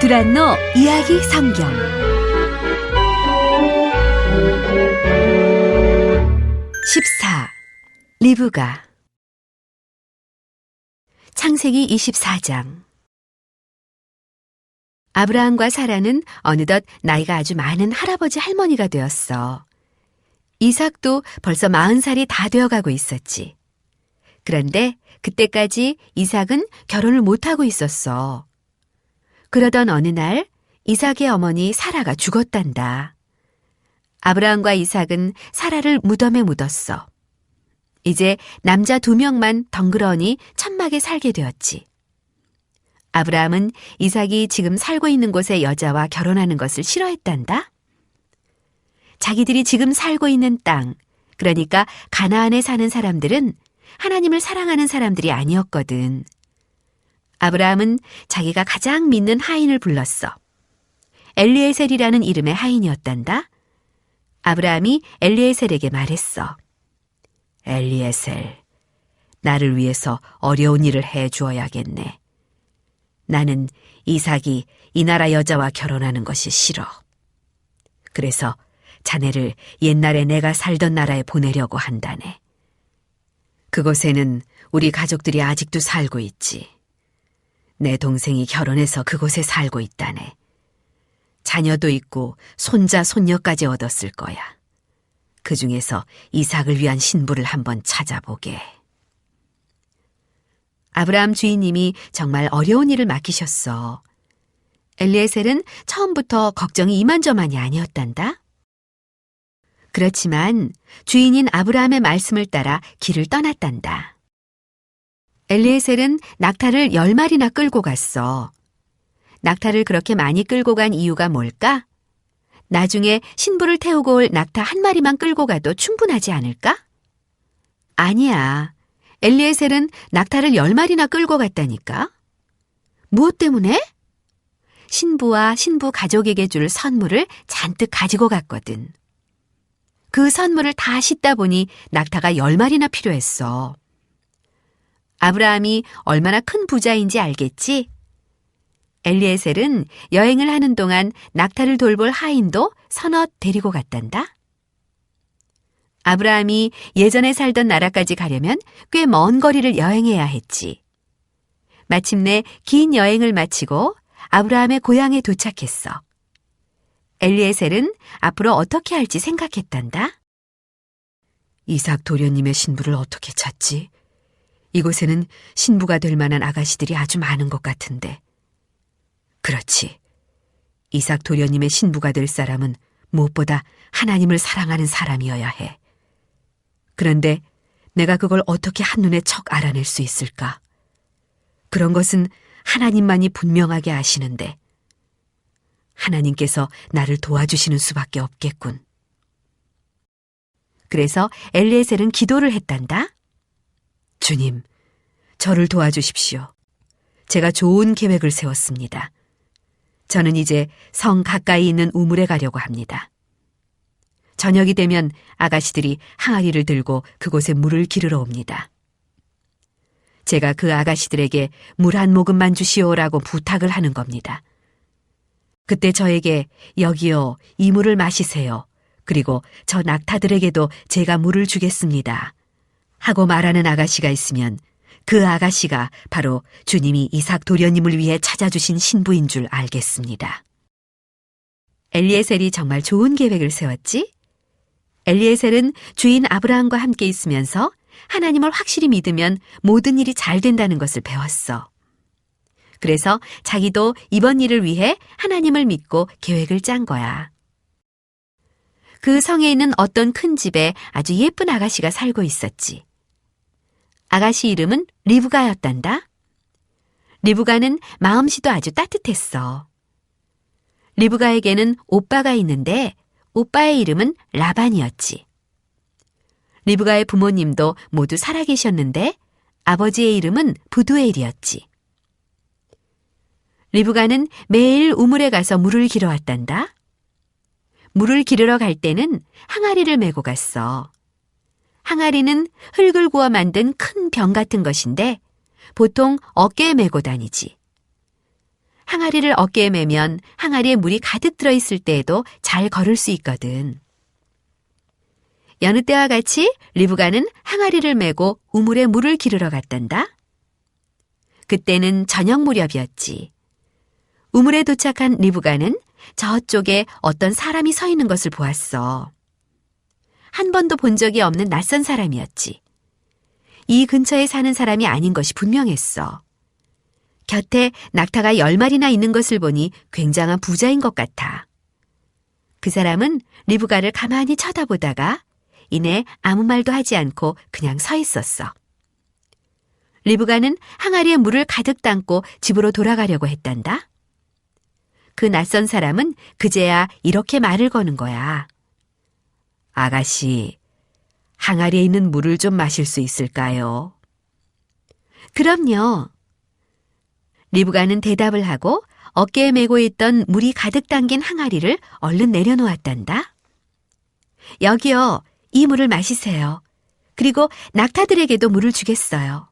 두란노 이야기 성경 14. 리브가. 창세기 24장. 아브라함과 사라는 어느덧 나이가 아주 많은 할아버지 할머니가 되었어. 이삭도 벌써 40살이 다 되어가고 있었지. 그런데 그때까지 이삭은 결혼을 못하고 있었어. 그러던 어느 날 이삭의 어머니 사라가 죽었단다. 아브라함과 이삭은 사라를 무덤에 묻었어. 이제 남자 2명만 덩그러니 천막에 살게 되었지. 아브라함은 이삭이 지금 살고 있는 곳의 여자와 결혼하는 것을 싫어했단다. 자기들이 지금 살고 있는 땅, 그러니까 가나안에 사는 사람들은 하나님을 사랑하는 사람들이 아니었거든. 아브라함은 자기가 가장 믿는 하인을 불렀어. 엘리에셀이라는 이름의 하인이었단다. 아브라함이 엘리에셀에게 말했어. 엘리에셀, 나를 위해서 어려운 일을 해 주어야겠네. 나는 이삭이 이 나라 여자와 결혼하는 것이 싫어. 그래서 자네를 옛날에 내가 살던 나라에 보내려고 한다네. 그곳에는 우리 가족들이 아직도 살고 있지. 내 동생이 결혼해서 그곳에 살고 있다네. 자녀도 있고 손자, 손녀까지 얻었을 거야. 그 중에서 이삭을 위한 신부를 한번 찾아보게. 아브라함 주인님이 정말 어려운 일을 맡기셨어. 엘리에셀은 처음부터 걱정이 이만저만이 아니었단다. 그렇지만 주인인 아브라함의 말씀을 따라 길을 떠났단다. 엘리에셀은 낙타를 10마리나 끌고 갔어. 낙타를 그렇게 많이 끌고 간 이유가 뭘까? 나중에 신부를 태우고 올 낙타 1마리만 끌고 가도 충분하지 않을까? 아니야. 엘리에셀은 낙타를 10마리나 끌고 갔다니까. 무엇 때문에? 신부와 신부 가족에게 줄 선물을 잔뜩 가지고 갔거든. 그 선물을 다 싣다 보니 낙타가 10마리나 필요했어. 아브라함이 얼마나 큰 부자인지 알겠지? 엘리에셀은 여행을 하는 동안 낙타를 돌볼 하인도 서너 데리고 갔단다. 아브라함이 예전에 살던 나라까지 가려면 꽤 먼 거리를 여행해야 했지. 마침내 긴 여행을 마치고 아브라함의 고향에 도착했어. 엘리에셀은 앞으로 어떻게 할지 생각했단다. 이삭 도련님의 신부를 어떻게 찾지? 이곳에는 신부가 될 만한 아가씨들이 아주 많은 것 같은데. 그렇지. 이삭 도련님의 신부가 될 사람은 무엇보다 하나님을 사랑하는 사람이어야 해. 그런데 내가 그걸 어떻게 한눈에 척 알아낼 수 있을까? 그런 것은 하나님만이 분명하게 아시는데 하나님께서 나를 도와주시는 수밖에 없겠군. 그래서 엘리에셀은 기도를 했단다. 주님, 저를 도와주십시오. 제가 좋은 계획을 세웠습니다. 저는 이제 성 가까이 있는 우물에 가려고 합니다. 저녁이 되면 아가씨들이 항아리를 들고 그곳에 물을 기르러 옵니다. 제가 그 아가씨들에게 물 한 모금만 주시오라고 부탁을 하는 겁니다. 그때 저에게 여기요, 이 물을 마시세요. 그리고 저 낙타들에게도 제가 물을 주겠습니다. 하고 말하는 아가씨가 있으면 그 아가씨가 바로 주님이 이삭 도련님을 위해 찾아주신 신부인 줄 알겠습니다. 엘리에셀이 정말 좋은 계획을 세웠지? 엘리에셀은 주인 아브라함과 함께 있으면서 하나님을 확실히 믿으면 모든 일이 잘 된다는 것을 배웠어. 그래서 자기도 이번 일을 위해 하나님을 믿고 계획을 짠 거야. 그 성에 있는 어떤 큰 집에 아주 예쁜 아가씨가 살고 있었지. 아가씨 이름은 리브가였단다. 리브가는 마음씨도 아주 따뜻했어. 리브가에게는 오빠가 있는데 오빠의 이름은 라반이었지. 리브가의 부모님도 모두 살아계셨는데 아버지의 이름은 부두엘이었지. 리브가는 매일 우물에 가서 물을 기러 왔단다. 물을 기르러 갈 때는 항아리를 메고 갔어. 항아리는 흙을 구워 만든 큰 병 같은 것인데 보통 어깨에 메고 다니지. 항아리를 어깨에 매면 항아리에 물이 가득 들어있을 때에도 잘 걸을 수 있거든. 여느 때와 같이 리브가는 항아리를 메고 우물에 물을 기르러 갔단다. 그때는 저녁 무렵이었지. 우물에 도착한 리브가는 저쪽에 어떤 사람이 서 있는 것을 보았어. 한 번도 본 적이 없는 낯선 사람이었지. 이 근처에 사는 사람이 아닌 것이 분명했어. 곁에 낙타가 10마리나 있는 것을 보니 굉장한 부자인 것 같아. 그 사람은 리브가를 가만히 쳐다보다가 이내 아무 말도 하지 않고 그냥 서 있었어. 리브가는 항아리에 물을 가득 담고 집으로 돌아가려고 했단다. 그 낯선 사람은 그제야 이렇게 말을 거는 거야. 아가씨, 항아리에 있는 물을 좀 마실 수 있을까요? 그럼요. 리브가는 대답을 하고 어깨에 메고 있던 물이 가득 담긴 항아리를 얼른 내려놓았단다. 여기요, 이 물을 마시세요. 그리고 낙타들에게도 물을 주겠어요.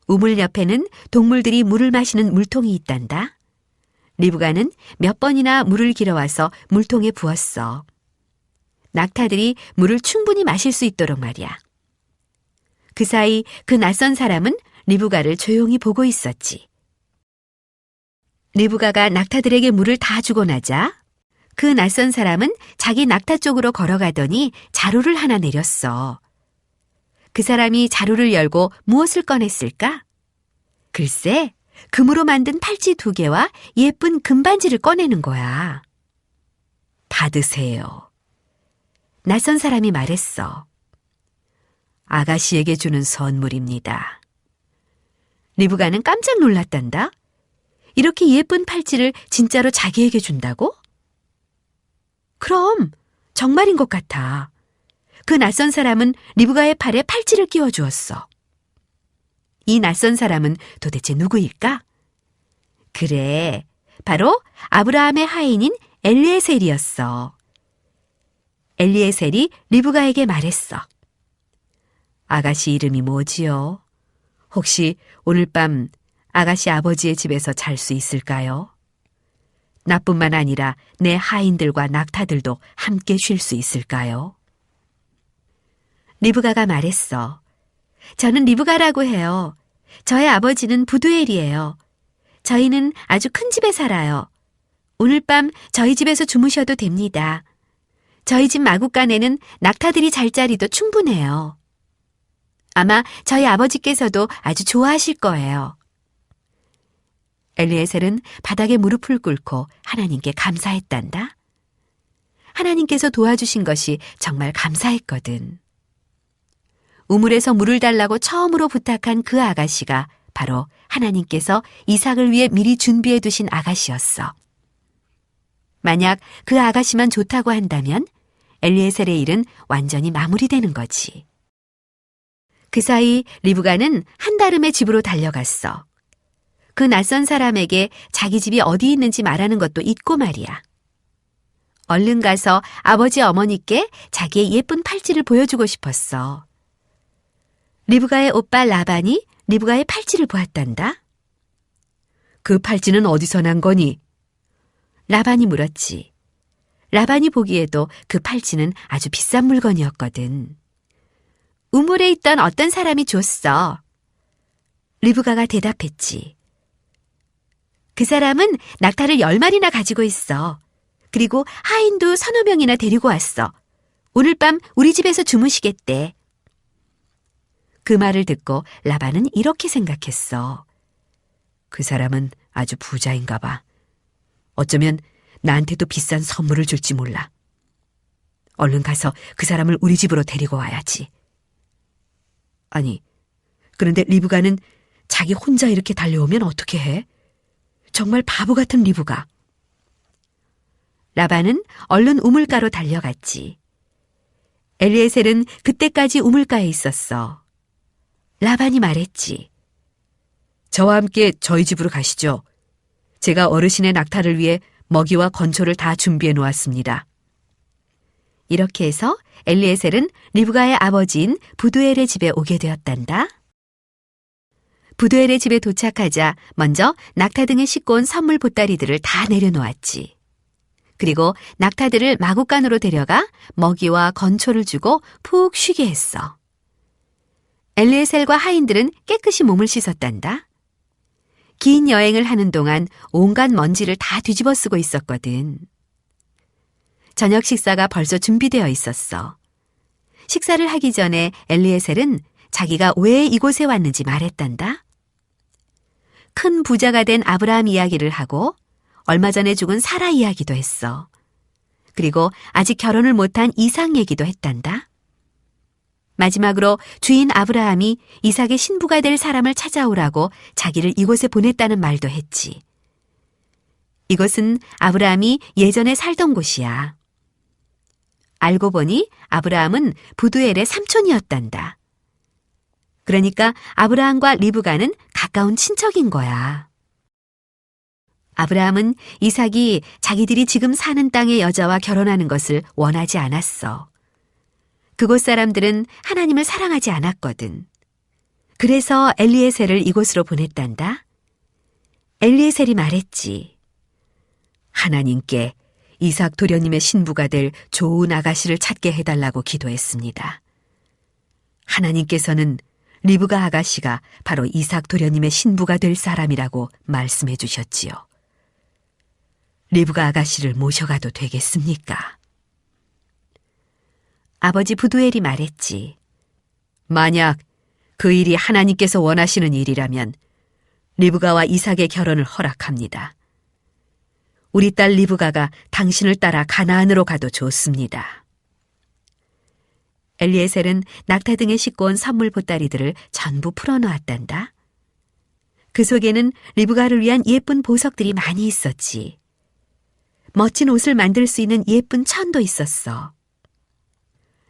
우물 옆에는 동물들이 물을 마시는 물통이 있단다. 리브가는 몇 번이나 물을 길어와서 물통에 부었어. 낙타들이 물을 충분히 마실 수 있도록 말이야. 그 사이 그 낯선 사람은 리브가를 조용히 보고 있었지. 리브가가 낙타들에게 물을 다 주고 나자 그 낯선 사람은 자기 낙타 쪽으로 걸어가더니 자루를 하나 내렸어. 그 사람이 자루를 열고 무엇을 꺼냈을까? 글쎄, 금으로 만든 팔찌 2개와 예쁜 금반지를 꺼내는 거야. 받으세요. 낯선 사람이 말했어. 아가씨에게 주는 선물입니다. 리브가는 깜짝 놀랐단다. 이렇게 예쁜 팔찌를 진짜로 자기에게 준다고? 그럼 정말인 것 같아. 그 낯선 사람은 리브가의 팔에 팔찌를 끼워주었어. 이 낯선 사람은 도대체 누구일까? 그래, 바로 아브라함의 하인인 엘리에셀이었어. 엘리에셀이 리브가에게 말했어. 아가씨 이름이 뭐지요? 혹시 오늘 밤 아가씨 아버지의 집에서 잘 수 있을까요? 나뿐만 아니라 내 하인들과 낙타들도 함께 쉴 수 있을까요? 리브가가 말했어. 저는 리브가라고 해요. 저의 아버지는 부두엘이에요. 저희는 아주 큰 집에 살아요. 오늘 밤 저희 집에서 주무셔도 됩니다. 저희 집 마구간에는 낙타들이 잘 자리도 충분해요. 아마 저희 아버지께서도 아주 좋아하실 거예요. 엘리에셀은 바닥에 무릎을 꿇고 하나님께 감사했단다. 하나님께서 도와주신 것이 정말 감사했거든. 우물에서 물을 달라고 처음으로 부탁한 그 아가씨가 바로 하나님께서 이삭을 위해 미리 준비해 두신 아가씨였어. 만약 그 아가씨만 좋다고 한다면 엘리에셀의 일은 완전히 마무리되는 거지. 그 사이 리브가는 한달음에 집으로 달려갔어. 그 낯선 사람에게 자기 집이 어디 있는지 말하는 것도 잊고 말이야. 얼른 가서 아버지 어머니께 자기의 예쁜 팔찌를 보여주고 싶었어. 리브가의 오빠 라반이 리브가의 팔찌를 보았단다. 그 팔찌는 어디서 난 거니? 라반이 물었지. 라반이 보기에도 그 팔찌는 아주 비싼 물건이었거든. 우물에 있던 어떤 사람이 줬어. 리브가가 대답했지. 그 사람은 낙타를 10마리나 가지고 있어. 그리고 하인도 3~4명이나 데리고 왔어. 오늘 밤 우리 집에서 주무시겠대. 그 말을 듣고 라반은 이렇게 생각했어. 그 사람은 아주 부자인가 봐. 어쩌면 나한테도 비싼 선물을 줄지 몰라. 얼른 가서 그 사람을 우리 집으로 데리고 와야지. 아니, 그런데 리브가는 자기 혼자 이렇게 달려오면 어떻게 해? 정말 바보 같은 리브가. 라반은 얼른 우물가로 달려갔지. 엘리에셀은 그때까지 우물가에 있었어. 라반이 말했지. 저와 함께 저희 집으로 가시죠. 제가 어르신의 낙타를 위해 먹이와 건초를 다 준비해 놓았습니다. 이렇게 해서 엘리에셀은 리브가의 아버지인 부두엘의 집에 오게 되었단다. 부두엘의 집에 도착하자 먼저 낙타 등에 싣고 온 선물 보따리들을 다 내려놓았지. 그리고 낙타들을 마구간으로 데려가 먹이와 건초를 주고 푹 쉬게 했어. 엘리에셀과 하인들은 깨끗이 몸을 씻었단다. 긴 여행을 하는 동안 온갖 먼지를 다 뒤집어 쓰고 있었거든. 저녁 식사가 벌써 준비되어 있었어. 식사를 하기 전에 엘리에셀은 자기가 왜 이곳에 왔는지 말했단다. 큰 부자가 된 아브라함 이야기를 하고 얼마 전에 죽은 사라 이야기도 했어. 그리고 아직 결혼을 못한 이삭 얘기도 했단다. 마지막으로 주인 아브라함이 이삭의 신부가 될 사람을 찾아오라고 자기를 이곳에 보냈다는 말도 했지. 이곳은 아브라함이 예전에 살던 곳이야. 알고 보니 아브라함은 부두엘의 삼촌이었단다. 그러니까 아브라함과 리브가는 가까운 친척인 거야. 아브라함은 이삭이 자기들이 지금 사는 땅의 여자와 결혼하는 것을 원하지 않았어. 그곳 사람들은 하나님을 사랑하지 않았거든. 그래서 엘리에셀을 이곳으로 보냈단다. 엘리에셀이 말했지. 하나님께 이삭 도련님의 신부가 될 좋은 아가씨를 찾게 해달라고 기도했습니다. 하나님께서는 리브가 아가씨가 바로 이삭 도련님의 신부가 될 사람이라고 말씀해 주셨지요. 리브가 아가씨를 모셔가도 되겠습니까? 아버지 부두엘이 말했지. 만약 그 일이 하나님께서 원하시는 일이라면 리브가와 이삭의 결혼을 허락합니다. 우리 딸 리브가가 당신을 따라 가나안으로 가도 좋습니다. 엘리에셀은 낙타 등에 싣고 온 선물 보따리들을 전부 풀어놓았단다. 그 속에는 리브가를 위한 예쁜 보석들이 많이 있었지. 멋진 옷을 만들 수 있는 예쁜 천도 있었어.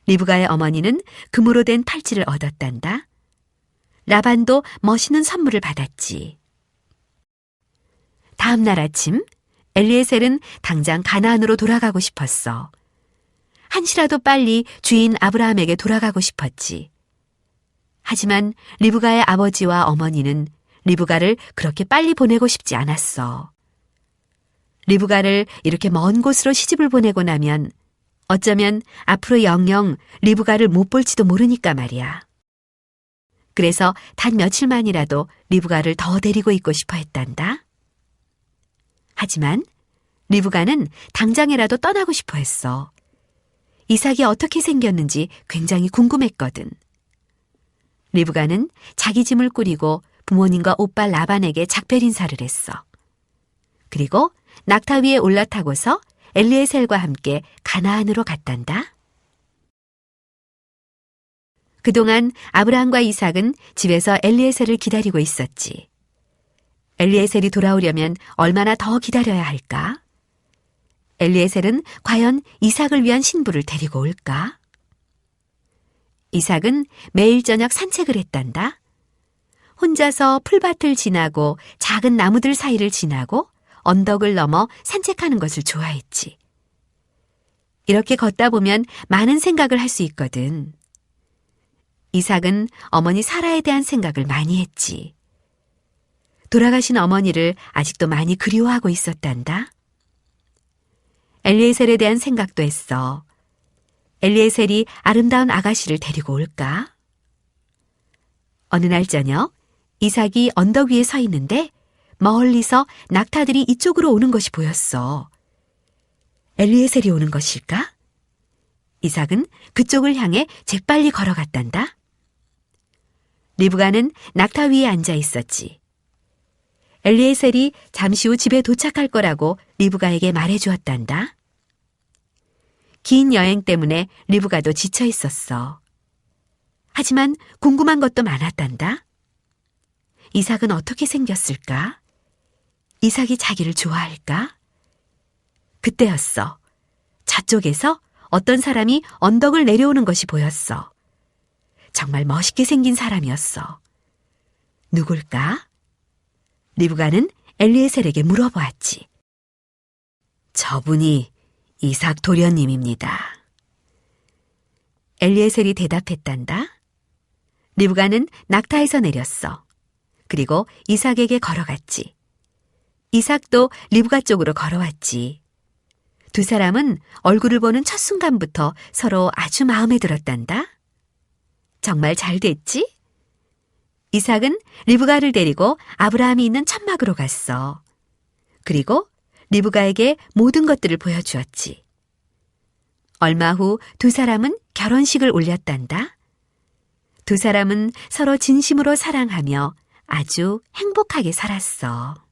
리브가의 어머니는 금으로 된 팔찌를 얻었단다. 라반도 멋있는 선물을 받았지. 다음 날 아침 엘리에셀은 당장 가나안으로 돌아가고 싶었어. 한시라도 빨리 주인 아브라함에게 돌아가고 싶었지. 하지만 리브가의 아버지와 어머니는 리브가를 그렇게 빨리 보내고 싶지 않았어. 리브가를 이렇게 먼 곳으로 시집을 보내고 나면 어쩌면 앞으로 영영 리브가를 못 볼지도 모르니까 말이야. 그래서 단 며칠만이라도 리브가를 더 데리고 있고 싶어 했단다. 하지만 리브가는 당장이라도 떠나고 싶어 했어. 이삭이 어떻게 생겼는지 굉장히 궁금했거든. 리브가는 자기 짐을 꾸리고 부모님과 오빠 라반에게 작별 인사를 했어. 그리고 낙타 위에 올라타고서 엘리에셀과 함께 가나안으로 갔단다. 그동안 아브라함과 이삭은 집에서 엘리에셀을 기다리고 있었지. 엘리에셀이 돌아오려면 얼마나 더 기다려야 할까? 엘리에셀은 과연 이삭을 위한 신부를 데리고 올까? 이삭은 매일 저녁 산책을 했단다. 혼자서 풀밭을 지나고 작은 나무들 사이를 지나고 언덕을 넘어 산책하는 것을 좋아했지. 이렇게 걷다 보면 많은 생각을 할 수 있거든. 이삭은 어머니 사라에 대한 생각을 많이 했지. 돌아가신 어머니를 아직도 많이 그리워하고 있었단다. 엘리에셀에 대한 생각도 했어. 엘리에셀이 아름다운 아가씨를 데리고 올까? 어느 날 저녁 이삭이 언덕 위에 서 있는데 멀리서 낙타들이 이쪽으로 오는 것이 보였어. 엘리에셀이 오는 것일까? 이삭은 그쪽을 향해 재빨리 걸어갔단다. 리브가는 낙타 위에 앉아 있었지. 엘리에셀이 잠시 후 집에 도착할 거라고 리브가에게 말해주었단다. 긴 여행 때문에 리브가도 지쳐 있었어. 하지만 궁금한 것도 많았단다. 이삭은 어떻게 생겼을까? 이삭이 자기를 좋아할까? 그때였어. 저쪽에서 어떤 사람이 언덕을 내려오는 것이 보였어. 정말 멋있게 생긴 사람이었어. 누굴까? 리브가는 엘리에셀에게 물어보았지. 저분이 이삭 도련님입니다. 엘리에셀이 대답했단다. 리브가는 낙타에서 내렸어. 그리고 이삭에게 걸어갔지. 이삭도 리브가 쪽으로 걸어왔지. 두 사람은 얼굴을 보는 첫 순간부터 서로 아주 마음에 들었단다. 정말 잘 됐지? 이삭은 리브가를 데리고 아브라함이 있는 천막으로 갔어. 그리고 리브가에게 모든 것들을 보여주었지. 얼마 후 두 사람은 결혼식을 올렸단다. 두 사람은 서로 진심으로 사랑하며 아주 행복하게 살았어.